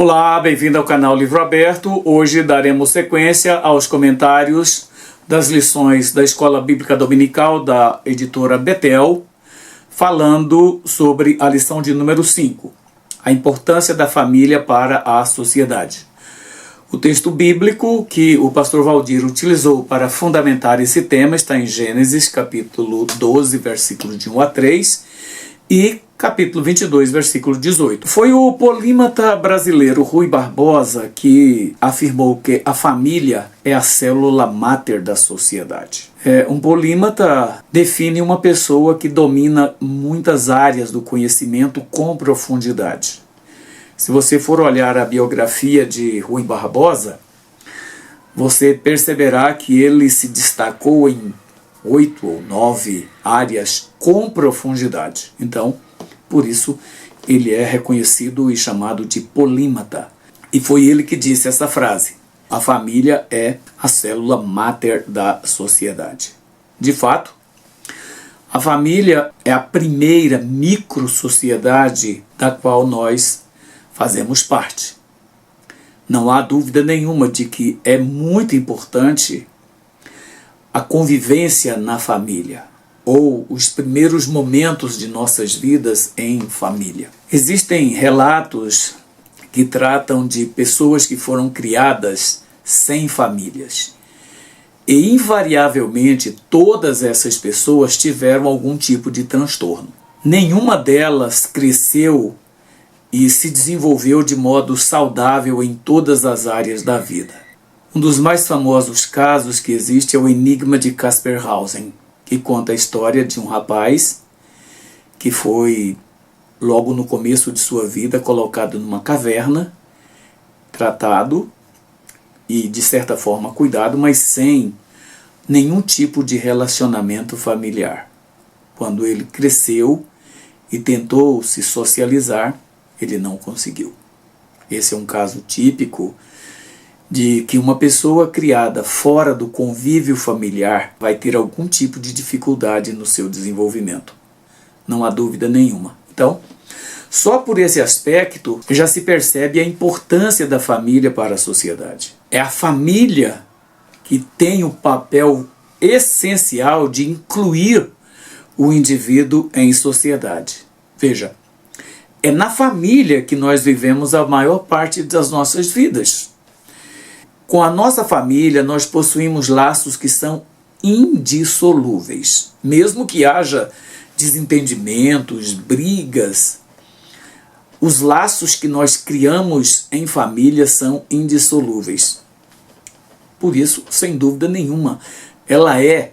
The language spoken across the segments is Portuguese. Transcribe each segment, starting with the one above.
Olá, bem-vindo ao canal Livro Aberto. Hoje daremos sequência aos comentários das lições da Escola Bíblica Dominical da editora Betel, falando sobre a lição de número 5, a importância da família para a sociedade. O texto bíblico que o pastor Valdir utilizou para fundamentar esse tema está em Gênesis, capítulo 12, versículos de 1 a 3 e capítulo 22, versículo 18. Foi o polímata brasileiro Rui Barbosa que afirmou que a família é a célula máter da sociedade. Um polímata define uma pessoa que domina muitas áreas do conhecimento com profundidade. Se você for olhar a biografia de Rui Barbosa, você perceberá que ele se destacou em 8 ou 9 áreas com profundidade. Então, por isso, ele é reconhecido e chamado de polímata. E foi ele que disse essa frase: a família é a célula máter da sociedade. De fato, a família é a primeira micro-sociedade da qual nós fazemos parte. Não há dúvida nenhuma de que é muito importante a convivência na família, ou os primeiros momentos de nossas vidas em família. Existem relatos que tratam de pessoas que foram criadas sem famílias. E invariavelmente todas essas pessoas tiveram algum tipo de transtorno. Nenhuma delas cresceu e se desenvolveu de modo saudável em todas as áreas da vida. Um dos mais famosos casos que existe é o Enigma de Casperhausen, que conta a história de um rapaz que foi, logo no começo de sua vida, colocado numa caverna, tratado e, de certa forma, cuidado, mas sem nenhum tipo de relacionamento familiar. Quando ele cresceu e tentou se socializar, ele não conseguiu. Esse é um caso típico de que uma pessoa criada fora do convívio familiar vai ter algum tipo de dificuldade no seu desenvolvimento. Não há dúvida nenhuma. Então, só por esse aspecto já se percebe a importância da família para a sociedade. É a família que tem o papel essencial de incluir o indivíduo em sociedade. Veja, é na família que nós vivemos a maior parte das nossas vidas. Com a nossa família, nós possuímos laços que são indissolúveis. Mesmo que haja desentendimentos, brigas, os laços que nós criamos em família são indissolúveis. Por isso, sem dúvida nenhuma, ela é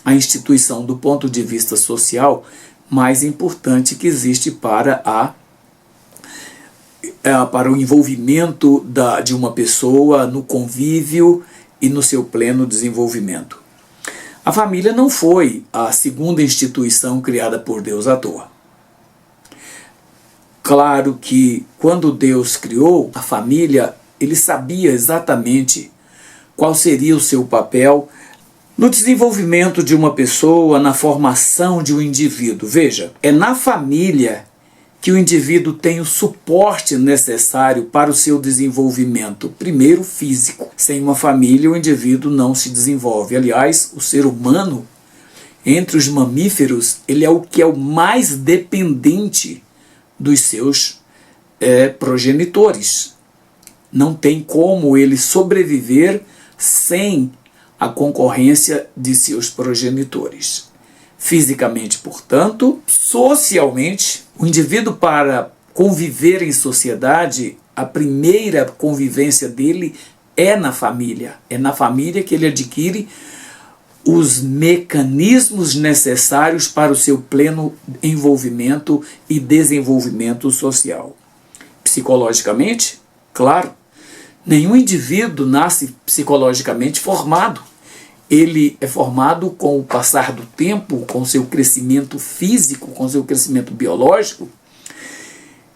a instituição, do ponto de vista social, mais importante que existe para o envolvimento de uma pessoa no convívio e no seu pleno desenvolvimento. A família não foi a segunda instituição criada por Deus à toa. Claro que quando Deus criou a família, ele sabia exatamente qual seria o seu papel no desenvolvimento de uma pessoa, na formação de um indivíduo. Veja, é na família que o indivíduo tem o suporte necessário para o seu desenvolvimento, primeiro físico. Sem uma família, o indivíduo não se desenvolve. Aliás, o ser humano, entre os mamíferos, ele é o que é o mais dependente dos seus progenitores. Não tem como ele sobreviver sem a concorrência de seus progenitores. Fisicamente, portanto, socialmente, o indivíduo, para conviver em sociedade, a primeira convivência dele é na família. É na família que ele adquire os mecanismos necessários para o seu pleno envolvimento e desenvolvimento social. Psicologicamente, claro, nenhum indivíduo nasce psicologicamente formado. Ele é formado com o passar do tempo, com seu crescimento físico, com seu crescimento biológico.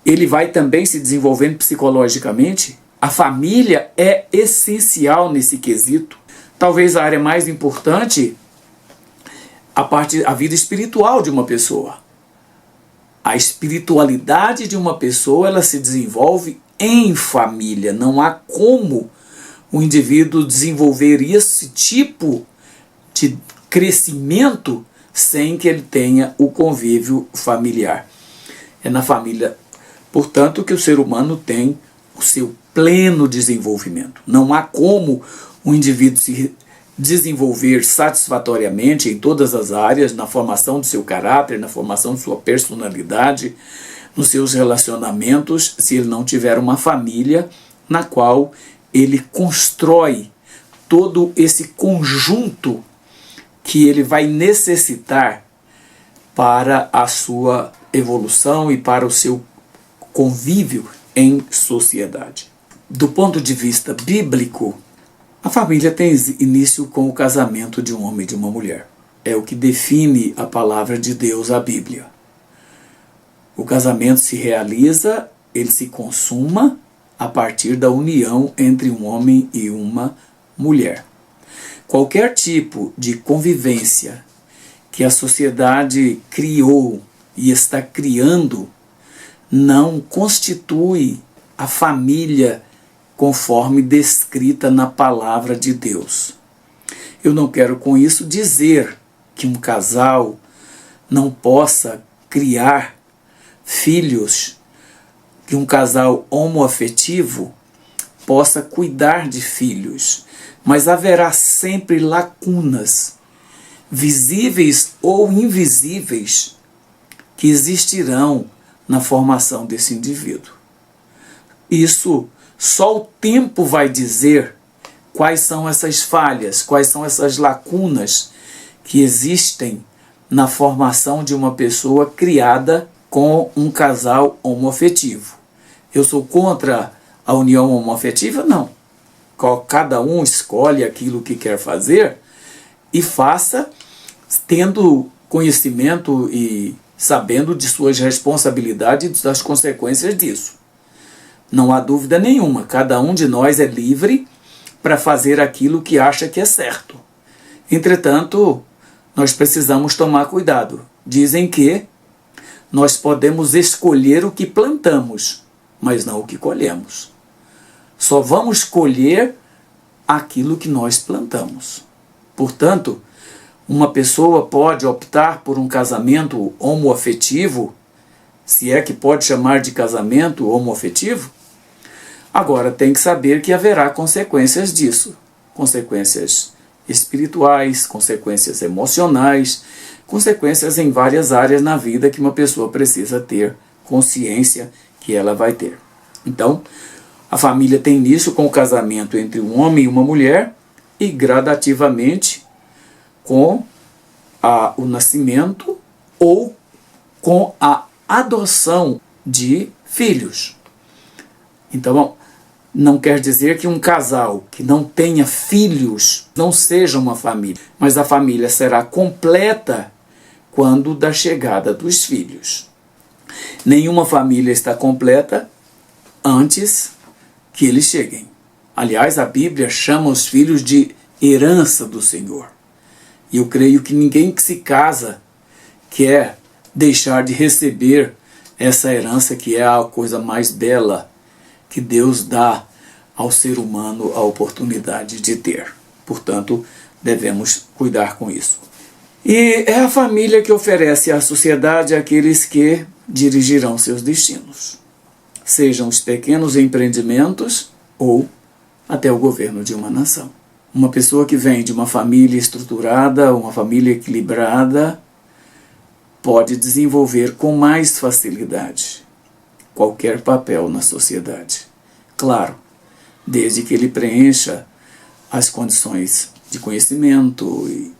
Ele vai também se desenvolvendo psicologicamente. A família é essencial nesse quesito. Talvez a área mais importante, a vida espiritual de uma pessoa. A espiritualidade de uma pessoa, ela se desenvolve em família. Não há como o indivíduo desenvolver esse tipo de crescimento sem que ele tenha o convívio familiar. É na família, portanto, que o ser humano tem o seu pleno desenvolvimento. Não há como o indivíduo se desenvolver satisfatoriamente em todas as áreas, na formação do seu caráter, na formação de sua personalidade, nos seus relacionamentos, se ele não tiver uma família na qual ele constrói todo esse conjunto que ele vai necessitar para a sua evolução e para o seu convívio em sociedade. Do ponto de vista bíblico, a família tem início com o casamento de um homem e de uma mulher. É o que define a palavra de Deus, a Bíblia. O casamento se realiza, ele se consuma a partir da união entre um homem e uma mulher. Qualquer tipo de convivência que a sociedade criou e está criando não constitui a família conforme descrita na palavra de Deus. Eu não quero com isso dizer que um casal não possa criar filhos, que um casal homoafetivo possa cuidar de filhos, mas haverá sempre lacunas, visíveis ou invisíveis, que existirão na formação desse indivíduo. Isso só o tempo vai dizer quais são essas falhas, quais são essas lacunas que existem na formação de uma pessoa criada com um casal homoafetivo. Eu sou contra a união homoafetiva? Não. Cada um escolhe aquilo que quer fazer e faça tendo conhecimento e sabendo de suas responsabilidades e das consequências disso. Não há dúvida nenhuma, cada um de nós é livre para fazer aquilo que acha que é certo. Entretanto, nós precisamos tomar cuidado. Dizem que nós podemos escolher o que plantamos, mas não o que colhemos. Só vamos colher aquilo que nós plantamos. Portanto, uma pessoa pode optar por um casamento homoafetivo, se é que pode chamar de casamento homoafetivo. Agora, tem que saber que haverá consequências disso. Consequências espirituais, consequências emocionais, consequências em várias áreas na vida que uma pessoa precisa ter consciência que ela vai ter. Então, a família tem início com o casamento entre um homem e uma mulher e gradativamente com o nascimento ou com a adoção de filhos. Então, não quer dizer que um casal que não tenha filhos não seja uma família, mas a família será completa quando da chegada dos filhos. Nenhuma família está completa antes que eles cheguem. Aliás, a Bíblia chama os filhos de herança do Senhor. E eu creio que ninguém que se casa quer deixar de receber essa herança, que é a coisa mais bela que Deus dá ao ser humano a oportunidade de ter. Portanto, devemos cuidar com isso. E é a família que oferece à sociedade aqueles que dirigirão seus destinos, sejam os pequenos empreendimentos ou até o governo de uma nação. Uma pessoa que vem de uma família estruturada, uma família equilibrada, pode desenvolver com mais facilidade qualquer papel na sociedade. Claro, desde que ele preencha as condições de conhecimento e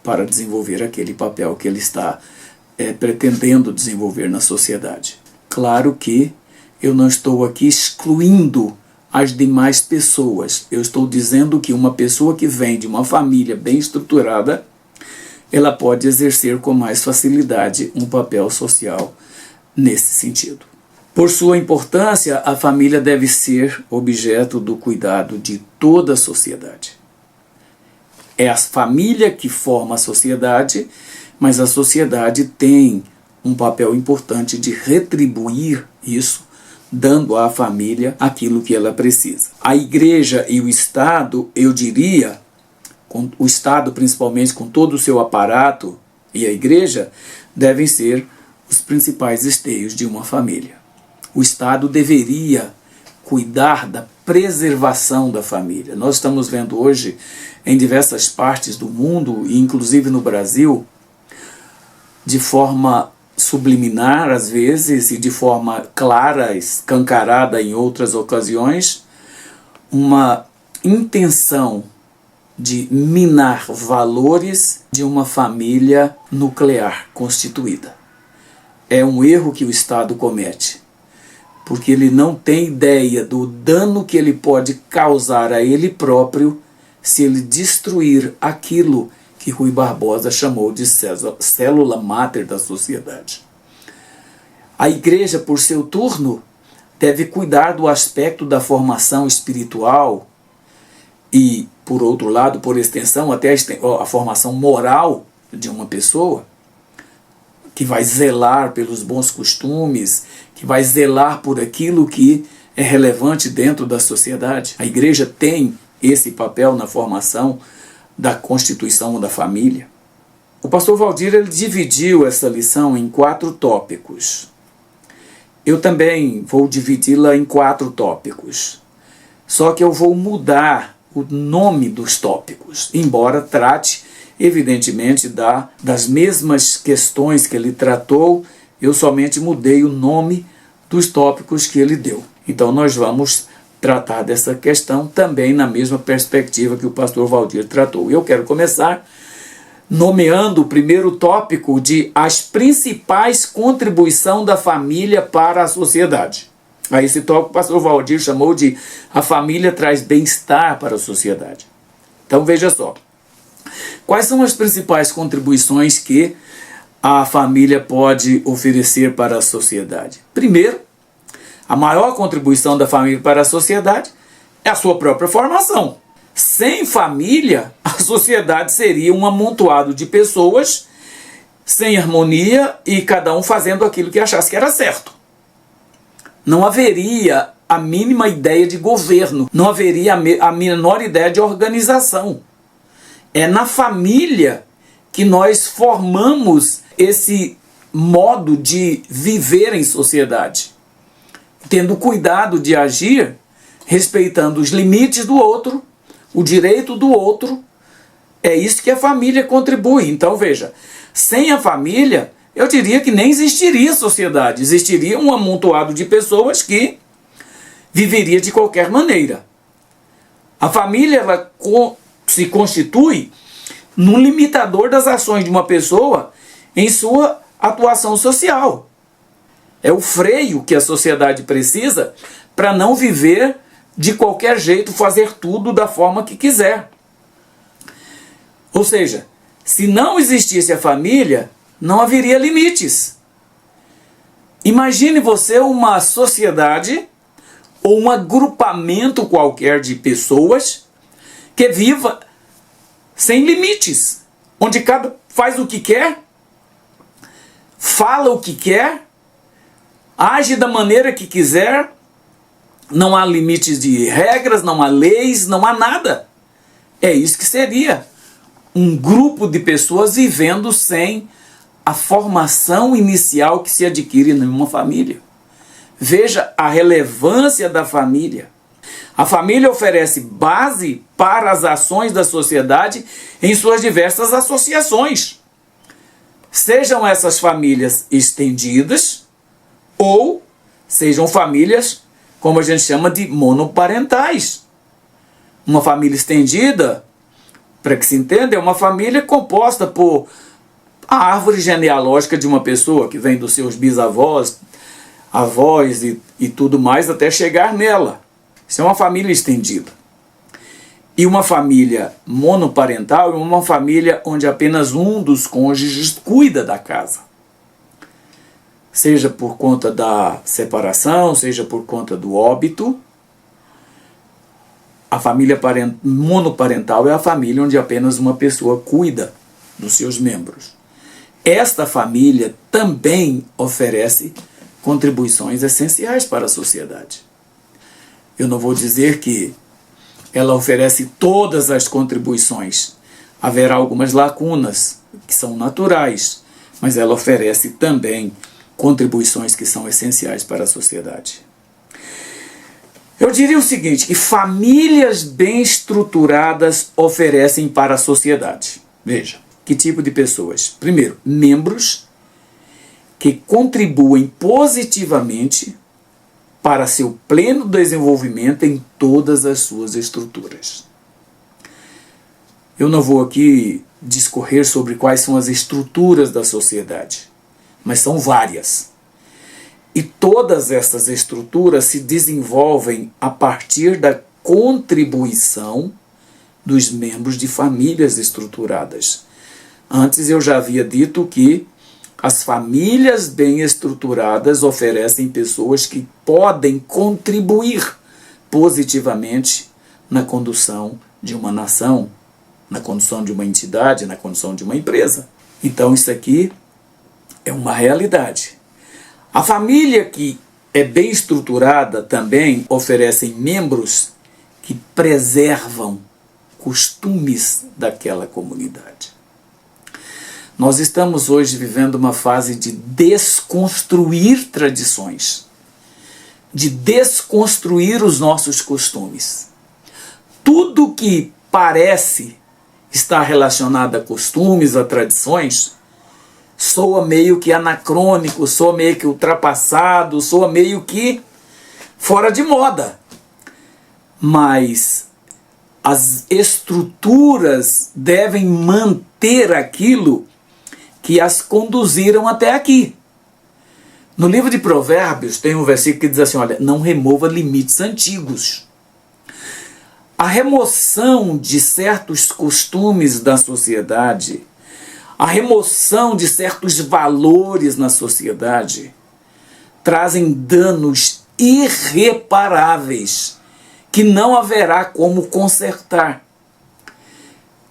para desenvolver aquele papel que ele está pretendendo desenvolver na sociedade. Claro que eu não estou aqui excluindo as demais pessoas. Eu estou dizendo que uma pessoa que vem de uma família bem estruturada, ela pode exercer com mais facilidade um papel social nesse sentido. Por sua importância, a família deve ser objeto do cuidado de toda a sociedade. É a família que forma a sociedade, mas a sociedade tem um papel importante de retribuir isso dando à família aquilo que ela precisa. A igreja e o Estado, eu diria, o Estado principalmente com todo o seu aparato, e a igreja devem ser os principais esteios de uma família. O Estado deveria cuidar da preservação da família. Nós estamos vendo hoje em diversas partes do mundo, e inclusive no Brasil, de forma subliminar às vezes e de forma clara, escancarada em outras ocasiões, uma intenção de minar valores de uma família nuclear constituída. É um erro que o Estado comete, porque ele não tem ideia do dano que ele pode causar a ele próprio se ele destruir aquilo que Rui Barbosa chamou de célula máter da sociedade. A igreja, por seu turno, deve cuidar do aspecto da formação espiritual e, por outro lado, por extensão, até a formação moral de uma pessoa, que vai zelar pelos bons costumes, que vai zelar por aquilo que é relevante dentro da sociedade. A igreja tem esse papel na formação da constituição da família. O pastor Valdir ele dividiu essa lição em 4 tópicos. Eu também vou dividi-la em 4 tópicos. Só que eu vou mudar o nome dos tópicos, embora trate, evidentemente, das mesmas questões que ele tratou, eu somente mudei o nome dos tópicos que ele deu. Então nós vamos tratar dessa questão também na mesma perspectiva que o pastor Valdir tratou. Eu quero começar nomeando o primeiro tópico de as principais contribuições da família para a sociedade. A esse tópico o pastor Valdir chamou de a família traz bem-estar para a sociedade. Então veja só, quais são as principais contribuições que a família pode oferecer para a sociedade? Primeiro, a maior contribuição da família para a sociedade é a sua própria formação. Sem família, a sociedade seria um amontoado de pessoas sem harmonia e cada um fazendo aquilo que achasse que era certo. Não haveria a mínima ideia de governo, não haveria a menor ideia de organização. É na família que nós formamos esse modo de viver em sociedade, tendo cuidado de agir, respeitando os limites do outro, o direito do outro. É isso que a família contribui. Então veja, sem a família, eu diria que nem existiria sociedade, existiria um amontoado de pessoas que viveria de qualquer maneira. A família ela se constitui no limitador das ações de uma pessoa em sua atuação social. É o freio que a sociedade precisa para não viver de qualquer jeito, fazer tudo da forma que quiser. Ou seja, se não existisse a família, não haveria limites. Imagine você uma sociedade ou um agrupamento qualquer de pessoas que viva sem limites, onde cada faz o que quer, fala o que quer, age da maneira que quiser, não há limites de regras, não há leis, não há nada. É isso que seria um grupo de pessoas vivendo sem a formação inicial que se adquire em uma família. Veja a relevância da família. A família oferece base para as ações da sociedade em suas diversas associações. Sejam essas famílias estendidas ou sejam famílias, como a gente chama de monoparentais. Uma família estendida, para que se entenda, é uma família composta por a árvore genealógica de uma pessoa, que vem dos seus bisavós, avós e tudo mais, até chegar nela. Isso é uma família estendida. E uma família monoparental é uma família onde apenas um dos cônjuges cuida da casa. Seja por conta da separação, seja por conta do óbito. A família monoparental é a família onde apenas uma pessoa cuida dos seus membros. Esta família também oferece contribuições essenciais para a sociedade. Eu não vou dizer que ela oferece todas as contribuições. Haverá algumas lacunas que são naturais, mas ela oferece também contribuições que são essenciais para a sociedade. Eu diria o seguinte, que famílias bem estruturadas oferecem para a sociedade. Veja, que tipo de pessoas? Primeiro, membros que contribuem positivamente para seu pleno desenvolvimento em todas as suas estruturas. Eu não vou aqui discorrer sobre quais são as estruturas da sociedade, mas são várias. E todas essas estruturas se desenvolvem a partir da contribuição dos membros de famílias estruturadas. Antes eu já havia dito que as famílias bem estruturadas oferecem pessoas que podem contribuir positivamente na condução de uma nação, na condução de uma entidade, na condução de uma empresa. Então isso aqui é uma realidade. A família que é bem estruturada também oferece membros que preservam costumes daquela comunidade. Nós estamos hoje vivendo uma fase de desconstruir tradições, de desconstruir os nossos costumes. Tudo que parece estar relacionado a costumes, a tradições, soa meio que anacrônico, soa meio que ultrapassado, soa meio que fora de moda. Mas as estruturas devem manter aquilo que as conduziram até aqui. No livro de Provérbios tem um versículo que diz assim, olha, não remova limites antigos. A remoção de certos costumes da sociedade, a remoção de certos valores na sociedade, trazem danos irreparáveis que não haverá como consertar.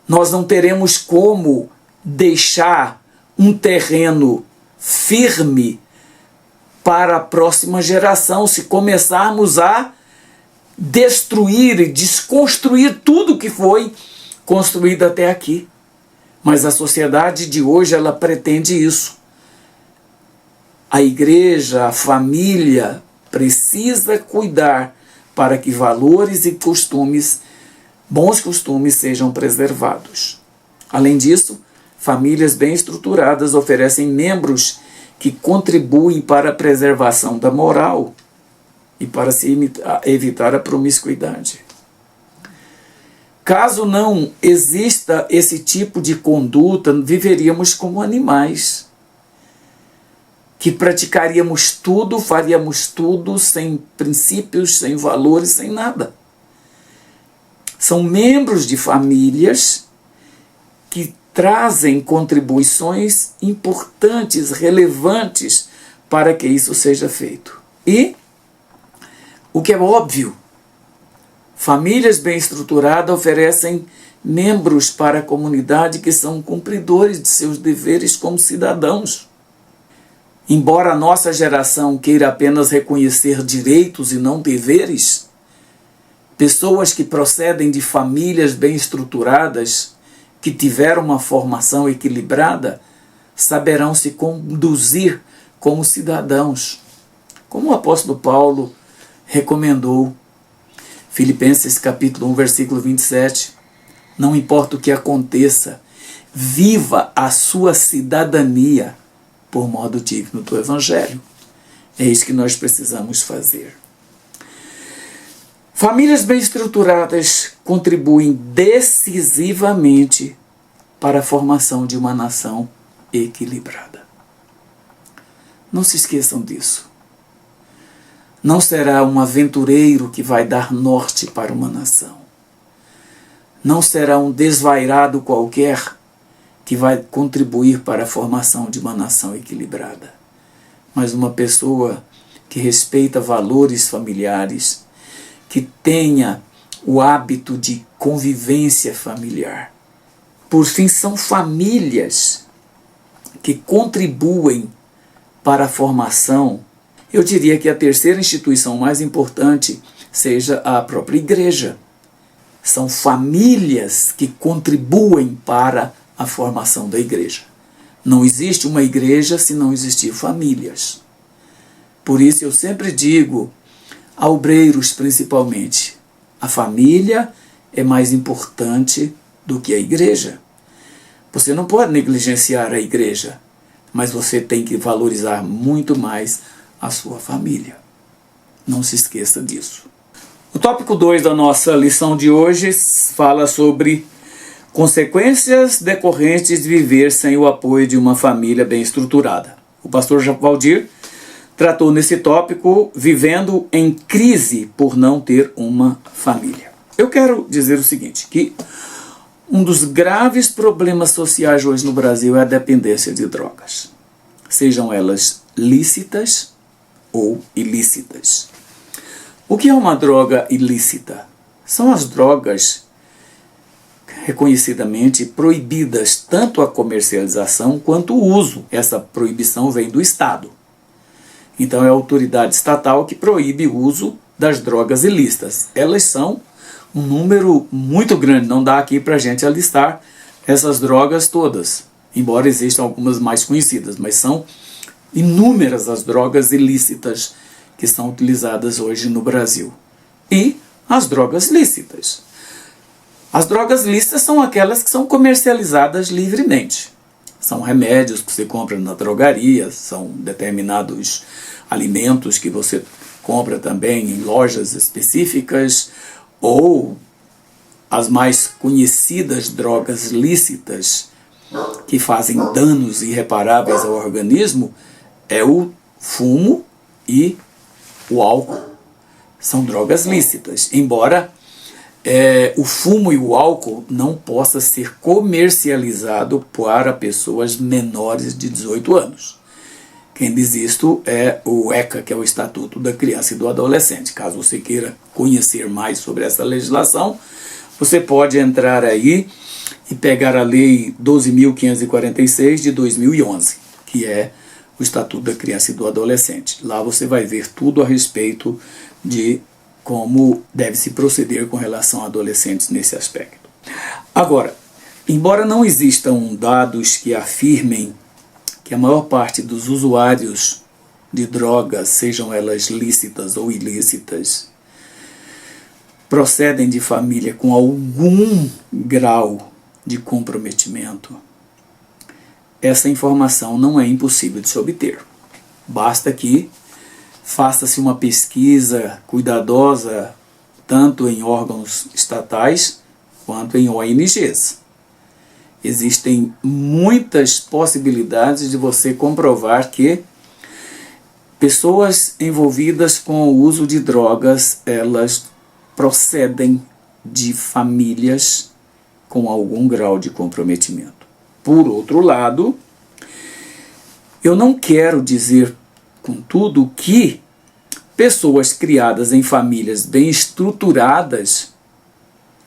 Nós não teremos como deixar um terreno firme para a próxima geração se começarmos a destruir e desconstruir tudo que foi construído até aqui. Mas a sociedade de hoje, ela pretende isso. A igreja, a família, precisa cuidar para que valores e costumes, bons costumes, sejam preservados. Além disso, famílias bem estruturadas oferecem membros que contribuem para a preservação da moral e para se evitar a promiscuidade. Caso não exista esse tipo de conduta, viveríamos como animais, que praticaríamos tudo, faríamos tudo sem princípios, sem valores, sem nada. São membros de famílias que trazem contribuições importantes, relevantes, para que isso seja feito. E, o que é óbvio, famílias bem estruturadas oferecem membros para a comunidade que são cumpridores de seus deveres como cidadãos. Embora a nossa geração queira apenas reconhecer direitos e não deveres, pessoas que procedem de famílias bem estruturadas, que tiveram uma formação equilibrada, saberão se conduzir como cidadãos, como o apóstolo Paulo recomendou. Filipenses capítulo 1, versículo 27. Não importa o que aconteça, viva a sua cidadania por modo digno do Evangelho. É isso que nós precisamos fazer. Famílias bem estruturadas contribuem decisivamente para a formação de uma nação equilibrada. Não se esqueçam disso. Não será um aventureiro que vai dar norte para uma nação. Não será um desvairado qualquer que vai contribuir para a formação de uma nação equilibrada, mas uma pessoa que respeita valores familiares, que tenha o hábito de convivência familiar. Por fim, são famílias que contribuem para a formação Eu diria que a terceira instituição mais importante seja a própria igreja. São famílias que contribuem para a formação da igreja. Não existe uma igreja se não existir famílias. Por isso eu sempre digo, a obreiros principalmente, a família é mais importante do que a igreja. Você não pode negligenciar a igreja, mas você tem que valorizar muito mais a sua família. Não se esqueça disso. O tópico 2 da nossa lição de hoje fala sobre consequências decorrentes de viver sem o apoio de uma família bem estruturada. O pastor Valdir tratou nesse tópico vivendo em crise por não ter uma família. Eu quero dizer o seguinte, que um dos graves problemas sociais hoje no Brasil é a dependência de drogas, sejam elas lícitas ou ilícitas. O que é uma droga ilícita? São as drogas reconhecidamente proibidas, tanto a comercialização quanto o uso. Essa proibição vem do Estado. Então é a autoridade estatal que proíbe o uso das drogas ilícitas. Elas são um número muito grande, não dá aqui para a gente alistar essas drogas todas, embora existam algumas mais conhecidas, mas são inúmeras as drogas ilícitas que são utilizadas hoje no Brasil. E as drogas lícitas. As drogas lícitas são aquelas que são comercializadas livremente. São remédios que você compra na drogaria, são determinados alimentos que você compra também em lojas específicas, ou as mais conhecidas drogas lícitas que fazem danos irreparáveis ao organismo é o fumo e o álcool. São drogas lícitas, embora o fumo e o álcool não possa ser comercializado para pessoas menores de 18 anos. Quem diz isto é o ECA, que é o Estatuto da Criança e do Adolescente. Caso você queira conhecer mais sobre essa legislação, você pode entrar aí e pegar a Lei 12.546 de 2011, que é o Estatuto da Criança e do Adolescente. Lá você vai ver tudo a respeito de como deve se proceder com relação a adolescentes nesse aspecto. Agora, embora não existam dados que afirmem que a maior parte dos usuários de drogas, sejam elas lícitas ou ilícitas, procedem de família com algum grau de comprometimento, essa informação não é impossível de se obter. Basta que faça-se uma pesquisa cuidadosa, tanto em órgãos estatais quanto em ONGs. Existem muitas possibilidades de você comprovar que pessoas envolvidas com o uso de drogas, elas procedem de famílias com algum grau de comprometimento. Por outro lado, eu não quero dizer, contudo, que pessoas criadas em famílias bem estruturadas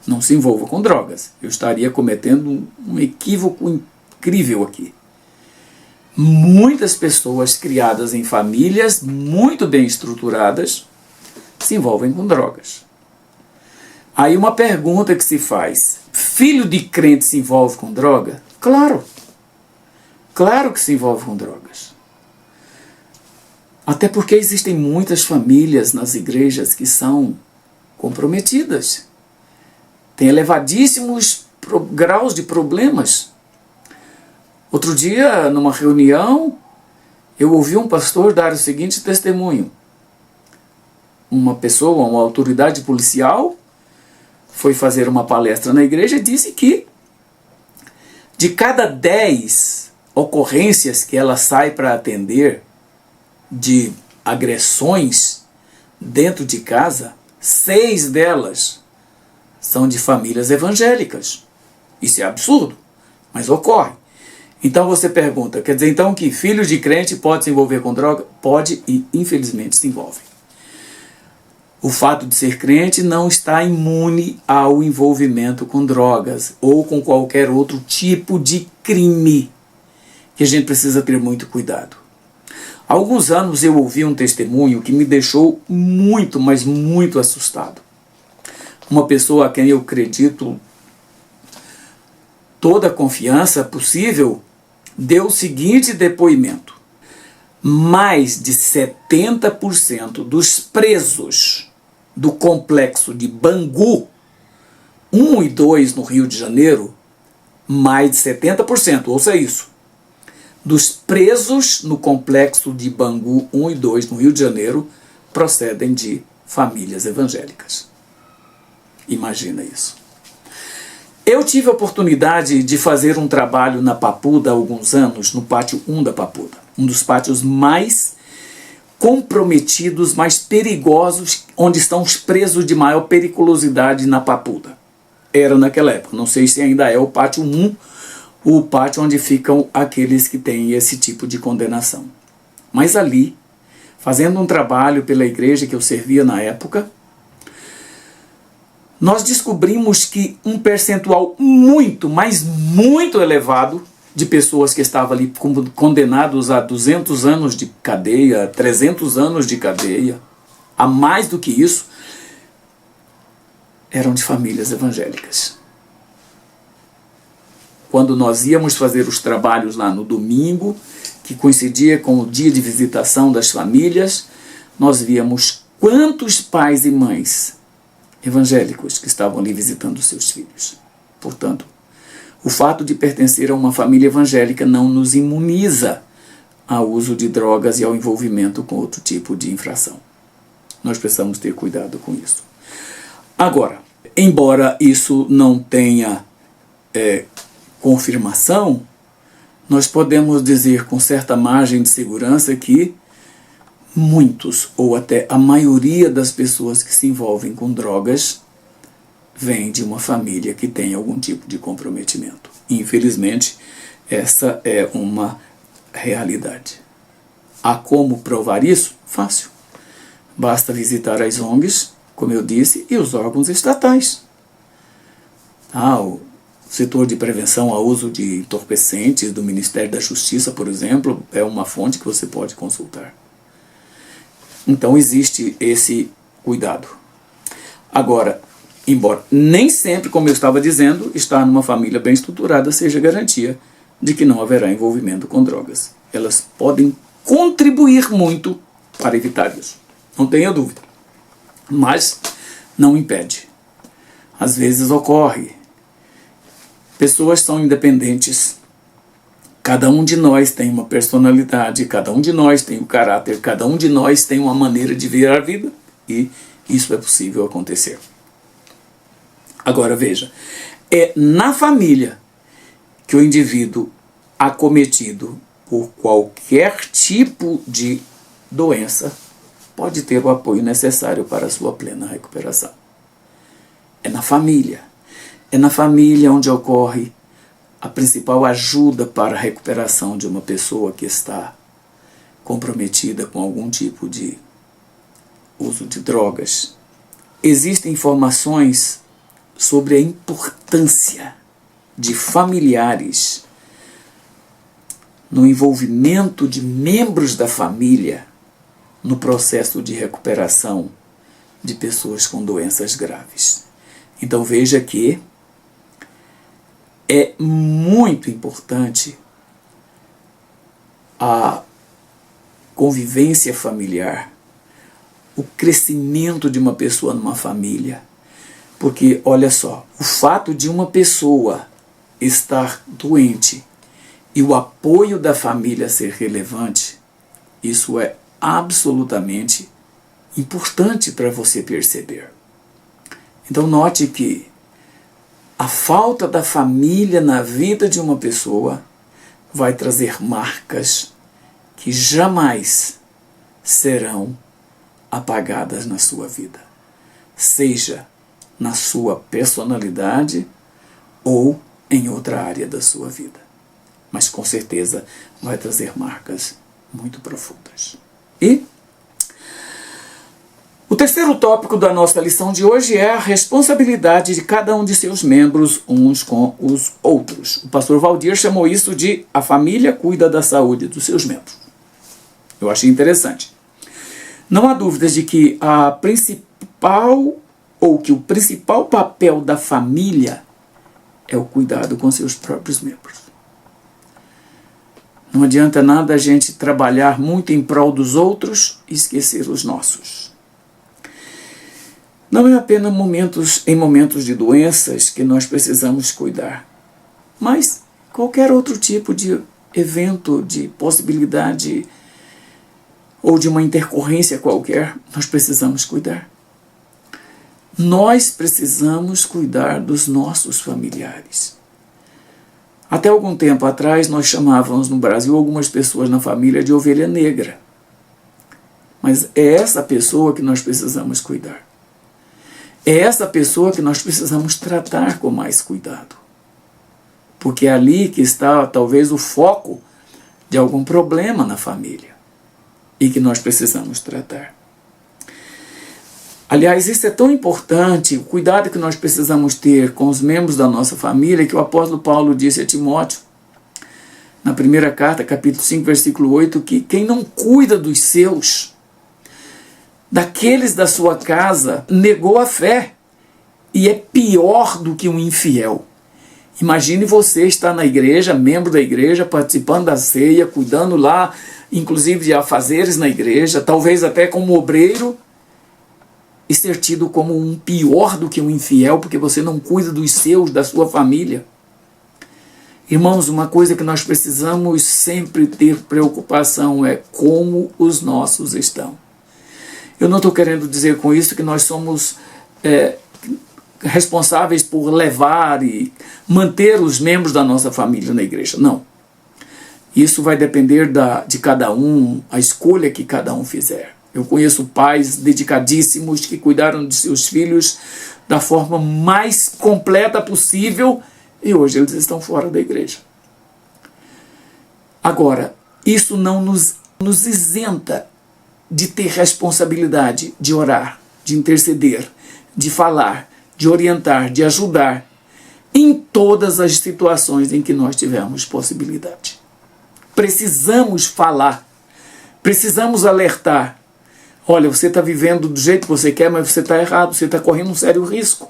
não se envolvam com drogas. Eu estaria cometendo um equívoco incrível aqui. Muitas pessoas criadas em famílias muito bem estruturadas se envolvem com drogas. Aí uma pergunta que se faz: filho de crente se envolve com droga? Claro. Claro que se envolve com drogas. Até porque existem muitas famílias nas igrejas que são comprometidas. Tem elevadíssimos graus de problemas. Outro dia, numa reunião, eu ouvi um pastor dar o seguinte testemunho. Uma pessoa, uma autoridade policial, foi fazer uma palestra na igreja e disse que de cada 10 ocorrências que ela sai para atender de agressões dentro de casa, 6 delas são de famílias evangélicas. Isso é absurdo, mas ocorre. Então você pergunta, quer dizer então que filhos de crente podem se envolver com droga? Pode e infelizmente se envolvem. O fato de ser crente não está imune ao envolvimento com drogas ou com qualquer outro tipo de crime, que a gente precisa ter muito cuidado. Há alguns anos eu ouvi um testemunho que me deixou muito, mas muito assustado. Uma pessoa a quem eu acredito toda a confiança possível deu o seguinte depoimento: mais de 70% dos presos do complexo de Bangu 1 e 2 no Rio de Janeiro, mais de 70%, ouça isso, dos presos no complexo de Bangu 1 e 2 no Rio de Janeiro procedem de famílias evangélicas. Imagina isso. Eu tive a oportunidade de fazer um trabalho na Papuda há alguns anos, no pátio 1 da Papuda, um dos pátios mais comprometidos, mais perigosos, onde estão os presos de maior periculosidade na Papuda. Era naquela época, não sei se ainda é o pátio 1, o pátio onde ficam aqueles que têm esse tipo de condenação. Mas ali, fazendo um trabalho pela igreja que eu servia na época, nós descobrimos que um percentual muito, mas muito elevado de pessoas que estavam ali condenados a 200 anos de cadeia, 300 anos de cadeia, a mais do que isso, eram de famílias evangélicas. Quando nós íamos fazer os trabalhos lá no domingo, que coincidia com o dia de visitação das famílias, nós víamos quantos pais e mães evangélicos que estavam ali visitando seus filhos. Portanto, o fato de pertencer a uma família evangélica não nos imuniza ao uso de drogas e ao envolvimento com outro tipo de infração. Nós precisamos ter cuidado com isso. Agora, embora isso não tenha confirmação, nós podemos dizer com certa margem de segurança que muitos, ou até a maioria das pessoas que se envolvem com drogas vem de uma família que tem algum tipo de comprometimento. Infelizmente, essa é uma realidade. Há como provar isso? Fácil. Basta visitar as ONGs, como eu disse, e os órgãos estatais. O setor de prevenção ao uso de entorpecentes do Ministério da Justiça, por exemplo, é uma fonte que você pode consultar. Então existe esse cuidado. Agora, embora nem sempre, como eu estava dizendo, estar numa família bem estruturada seja garantia de que não haverá envolvimento com drogas. Elas podem contribuir muito para evitar isso, não tenha dúvida. Mas não impede. Às vezes ocorre. Pessoas são independentes. Cada um de nós tem uma personalidade, cada um de nós tem um caráter, cada um de nós tem uma maneira de ver a vida, e isso é possível acontecer. Agora veja, é na família que o indivíduo acometido por qualquer tipo de doença pode ter o apoio necessário para a sua plena recuperação. É na família. É na família onde ocorre a principal ajuda para a recuperação de uma pessoa que está comprometida com algum tipo de uso de drogas. Existem informações sobre a importância de familiares no envolvimento de membros da família no processo de recuperação de pessoas com doenças graves. Então veja que é muito importante a convivência familiar, o crescimento de uma pessoa numa família. Porque, olha só, o fato de uma pessoa estar doente e o apoio da família ser relevante, isso é absolutamente importante para você perceber. Então note que a falta da família na vida de uma pessoa vai trazer marcas que jamais serão apagadas na sua vida, seja na sua personalidade ou em outra área da sua vida. Mas com certeza vai trazer marcas muito profundas. E o terceiro tópico da nossa lição de hoje é a responsabilidade de cada um de seus membros uns com os outros. O pastor Valdir chamou isso de a família cuida da saúde dos seus membros. Eu achei interessante. Não há dúvidas de que o principal papel da família é o cuidado com seus próprios membros. Não adianta nada a gente trabalhar muito em prol dos outros e esquecer os nossos. Não é apenas em momentos de doenças que nós precisamos cuidar, mas qualquer outro tipo de evento, de possibilidade ou de uma intercorrência qualquer, nós precisamos cuidar. Nós precisamos cuidar dos nossos familiares. Até algum tempo atrás, nós chamávamos no Brasil algumas pessoas na família de ovelha negra. Mas é essa pessoa que nós precisamos cuidar. É essa pessoa que nós precisamos tratar com mais cuidado. Porque é ali que está talvez o foco de algum problema na família e que nós precisamos tratar. Aliás, isso é tão importante, o cuidado que nós precisamos ter com os membros da nossa família, que o apóstolo Paulo disse a Timóteo, na primeira carta, capítulo 5, versículo 8, que quem não cuida dos seus, daqueles da sua casa, negou a fé e é pior do que um infiel. Imagine você estar na igreja, membro da igreja, participando da ceia, cuidando lá, inclusive de afazeres na igreja, talvez até como obreiro, e ser tido como um pior do que um infiel, porque você não cuida dos seus, da sua família. Irmãos, uma coisa que nós precisamos sempre ter preocupação é como os nossos estão. Eu não estou querendo dizer com isso que nós somos responsáveis por levar e manter os membros da nossa família na igreja. Não. Isso vai depender de cada um, a escolha que cada um fizer. Eu conheço pais dedicadíssimos que cuidaram de seus filhos da forma mais completa possível e hoje eles estão fora da igreja. Agora, isso não nos isenta de ter responsabilidade de orar, de interceder, de falar, de orientar, de ajudar em todas as situações em que nós tivermos possibilidade. Precisamos falar, precisamos alertar. Olha, você está vivendo do jeito que você quer, mas você está errado, você está correndo um sério risco.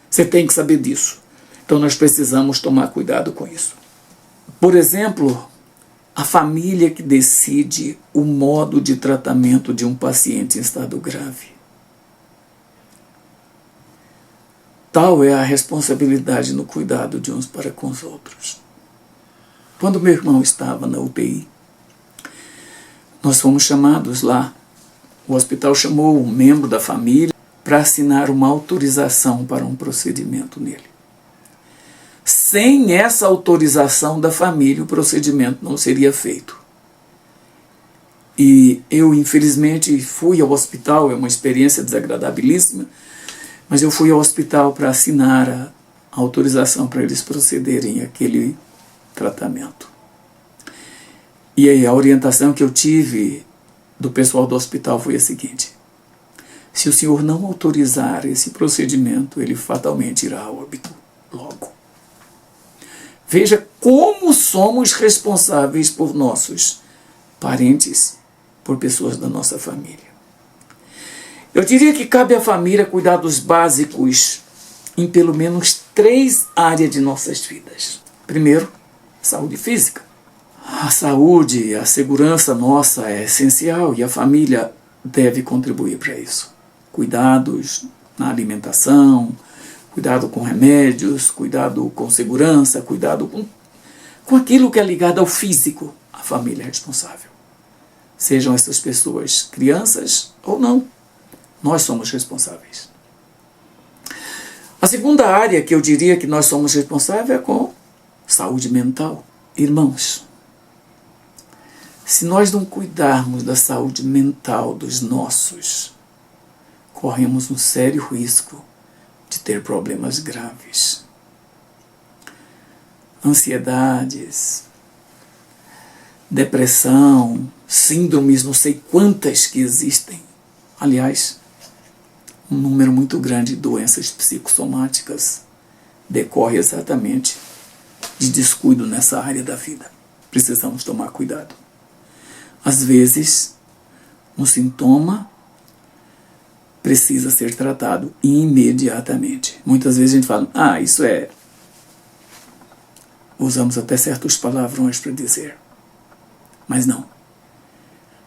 Você tem que saber disso. Então nós precisamos tomar cuidado com isso. Por exemplo, a família que decide o modo de tratamento de um paciente em estado grave. Tal é a responsabilidade no cuidado de uns para com os outros. Quando meu irmão estava na UTI, nós fomos chamados lá. O hospital chamou um membro da família para assinar uma autorização para um procedimento nele. Sem essa autorização da família, o procedimento não seria feito. E eu, infelizmente, fui ao hospital, é uma experiência desagradabilíssima, mas eu fui ao hospital para assinar a autorização para eles procederem àquele tratamento. E aí a orientação que eu tive do pessoal do hospital foi a seguinte: se o senhor não autorizar esse procedimento, ele fatalmente irá a óbito logo. Veja como somos responsáveis por nossos parentes, por pessoas da nossa família. Eu diria que cabe à família cuidar dos básicos em pelo menos 3 áreas de nossas vidas. Primeiro, saúde física. A saúde, a segurança nossa é essencial e a família deve contribuir para isso. Cuidados na alimentação, cuidado com remédios, cuidado com segurança, cuidado com aquilo que é ligado ao físico. A família é responsável. Sejam essas pessoas crianças ou não, nós somos responsáveis. A segunda área que eu diria que nós somos responsáveis é com saúde mental. Irmãos, se nós não cuidarmos da saúde mental dos nossos, corremos um sério risco de ter problemas graves. Ansiedades, depressão, síndromes, não sei quantas que existem. Aliás, um número muito grande de doenças psicossomáticas decorre exatamente de descuido nessa área da vida. Precisamos tomar cuidado. Às vezes, um sintoma precisa ser tratado imediatamente. Muitas vezes a gente fala, isso é... Usamos até certos palavrões para dizer. Mas não.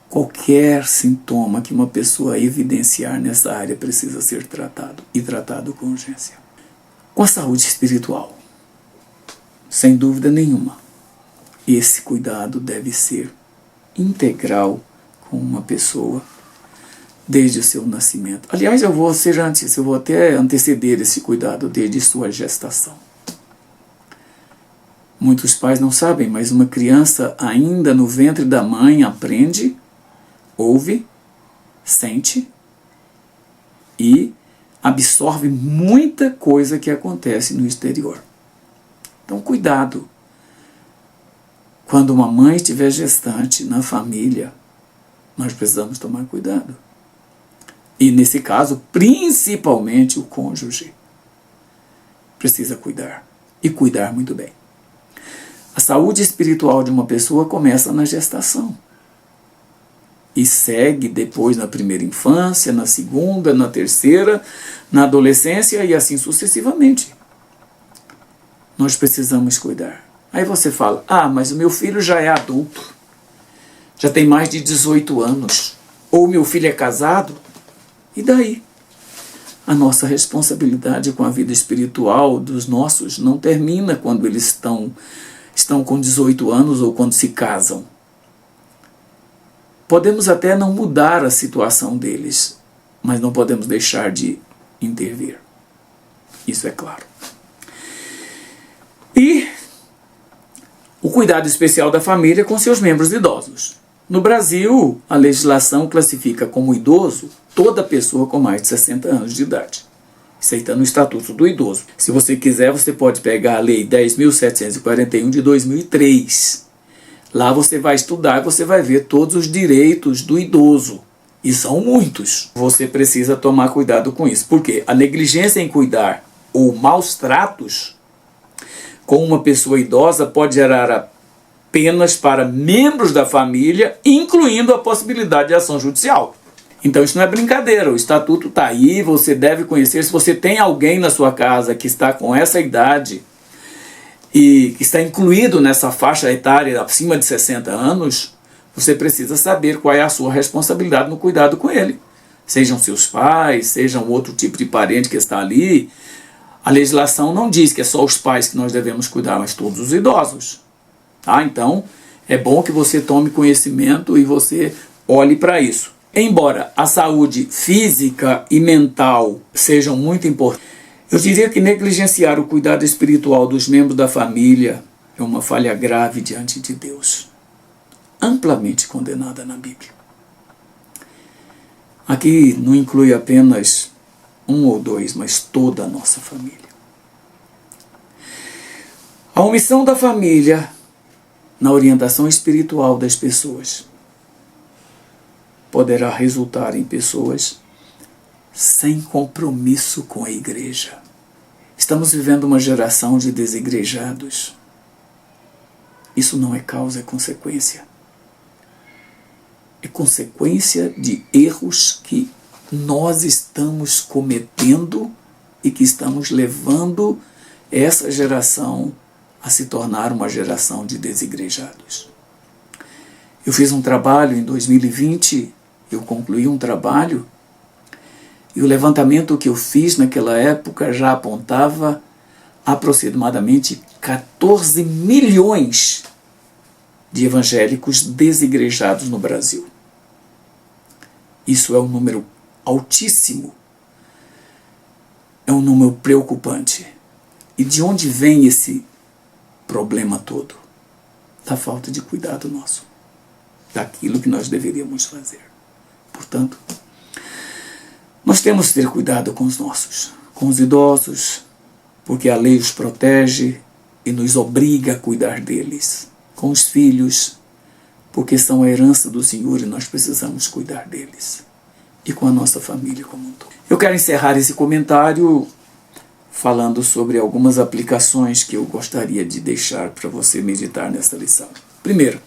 Qualquer sintoma que uma pessoa evidenciar nessa área precisa ser tratado, e tratado com urgência. Com a saúde espiritual, sem dúvida nenhuma, esse cuidado deve ser integral com uma pessoa desde o seu nascimento. Aliás, eu vou até anteceder esse cuidado desde sua gestação. Muitos pais não sabem, mas uma criança ainda no ventre da mãe aprende, ouve, sente e absorve muita coisa que acontece no exterior. Então, cuidado. Quando uma mãe estiver gestante na família, nós precisamos tomar cuidado. E, nesse caso, principalmente o cônjuge precisa cuidar. E cuidar muito bem. A saúde espiritual de uma pessoa começa na gestação. E segue depois na primeira infância, na segunda, na terceira, na adolescência e assim sucessivamente. Nós precisamos cuidar. Aí você fala, mas o meu filho já é adulto. Já tem mais de 18 anos. Ou meu filho é casado. E daí? A nossa responsabilidade com a vida espiritual dos nossos não termina quando eles estão com 18 anos ou quando se casam. Podemos até não mudar a situação deles, mas não podemos deixar de intervir. Isso é claro. E o cuidado especial da família com seus membros idosos. No Brasil, a legislação classifica como idoso toda pessoa com mais de 60 anos de idade. Isso aí está no Estatuto do Idoso. Se você quiser, você pode pegar a Lei 10.741 de 2003. Lá você vai estudar e você vai ver todos os direitos do idoso. E são muitos. Você precisa tomar cuidado com isso. Por quê? A negligência em cuidar ou maus tratos com uma pessoa idosa pode gerar penas para membros da família, incluindo a possibilidade de ação judicial. Então isso não é brincadeira, o estatuto está aí, você deve conhecer. Se você tem alguém na sua casa que está com essa idade e que está incluído nessa faixa etária acima de 60 anos, você precisa saber qual é a sua responsabilidade no cuidado com ele. Sejam seus pais, sejam outro tipo de parente que está ali. A legislação não diz que é só os pais que nós devemos cuidar, mas todos os idosos. Então, é bom que você tome conhecimento e você olhe para isso. Embora a saúde física e mental sejam muito importantes, eu diria que negligenciar o cuidado espiritual dos membros da família é uma falha grave diante de Deus, amplamente condenada na Bíblia. Aqui não inclui apenas um ou dois, mas toda a nossa família. A omissão da família na orientação espiritual das pessoas poderá resultar em pessoas sem compromisso com a igreja. Estamos vivendo uma geração de desigrejados. Isso não é causa, é consequência. É consequência de erros que nós estamos cometendo e que estamos levando essa geração a se tornar uma geração de desigrejados. Eu fiz um trabalho em 2020, eu concluí um trabalho, e o levantamento que eu fiz naquela época já apontava aproximadamente 14 milhões de evangélicos desigrejados no Brasil. Isso é um número altíssimo, é um número preocupante. E de onde vem esse problema todo? Da falta de cuidado nosso, daquilo que nós deveríamos fazer. Portanto, nós temos que ter cuidado com os nossos, com os idosos, porque a lei os protege e nos obriga a cuidar deles. Com os filhos, porque são a herança do Senhor e nós precisamos cuidar deles. E com a nossa família como um todo. Eu quero encerrar esse comentário falando sobre algumas aplicações que eu gostaria de deixar para você meditar nessa lição. Primeiro,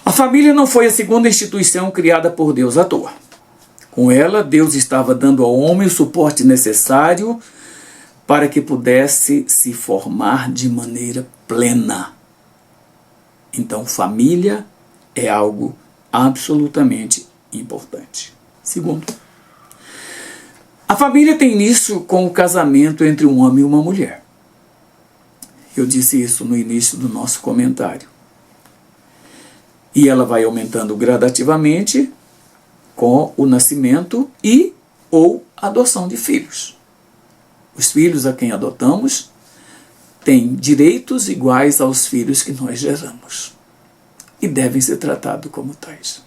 a família não foi a segunda instituição criada por Deus à toa. Com ela, Deus estava dando ao homem o suporte necessário para que pudesse se formar de maneira plena. Então, família é algo absolutamente importante. Segundo, a família tem início com o casamento entre um homem e uma mulher. Eu disse isso no início do nosso comentário. E ela vai aumentando gradativamente com o nascimento e ou adoção de filhos. Os filhos a quem adotamos têm direitos iguais aos filhos que nós geramos e devem ser tratados como tais.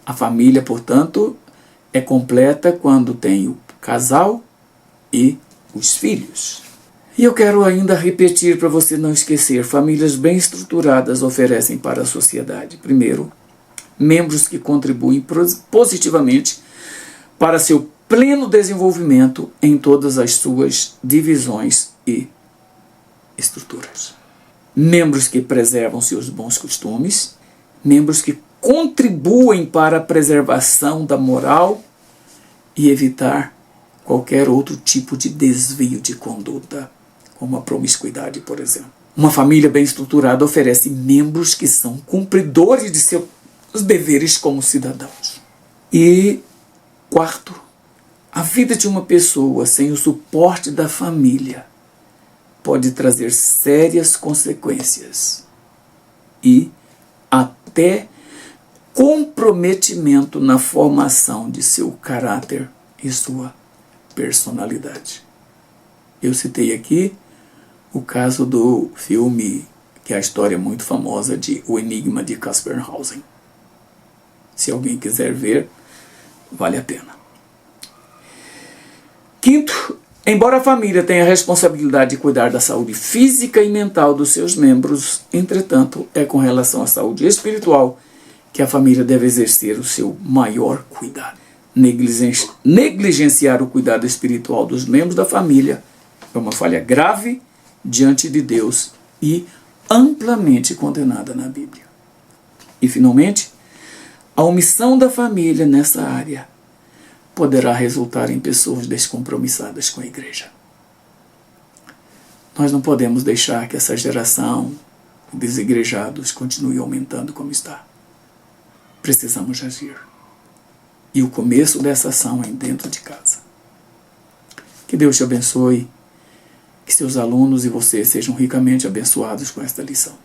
A família, portanto, é completa quando tem o casal e os filhos. E eu quero ainda repetir para você não esquecer, famílias bem estruturadas oferecem para a sociedade, primeiro, membros que contribuem positivamente para seu pleno desenvolvimento em todas as suas divisões e estruturas. Membros que preservam seus bons costumes, membros que contribuem para a preservação da moral e evitar qualquer outro tipo de desvio de conduta, como a promiscuidade, por exemplo. Uma família bem estruturada oferece membros que são cumpridores de seus deveres como cidadãos. E quarto, a vida de uma pessoa sem o suporte da família pode trazer sérias consequências e até comprometimento na formação de seu caráter e sua personalidade. Eu citei aqui o caso do filme, que é a história muito famosa de O Enigma de Caspar-Hausen. Se alguém quiser ver, vale a pena. Quinto, embora a família tenha a responsabilidade de cuidar da saúde física e mental dos seus membros, entretanto, é com relação à saúde espiritual que a família deve exercer o seu maior cuidado. Negligenciar o cuidado espiritual dos membros da família é uma falha grave diante de Deus e amplamente condenada na Bíblia. E, finalmente, a omissão da família nessa área poderá resultar em pessoas descompromissadas com a igreja. Nós não podemos deixar que essa geração de desigrejados continue aumentando como está. Precisamos agir. E o começo dessa ação é dentro de casa. Que Deus te abençoe, que seus alunos e você sejam ricamente abençoados com esta lição.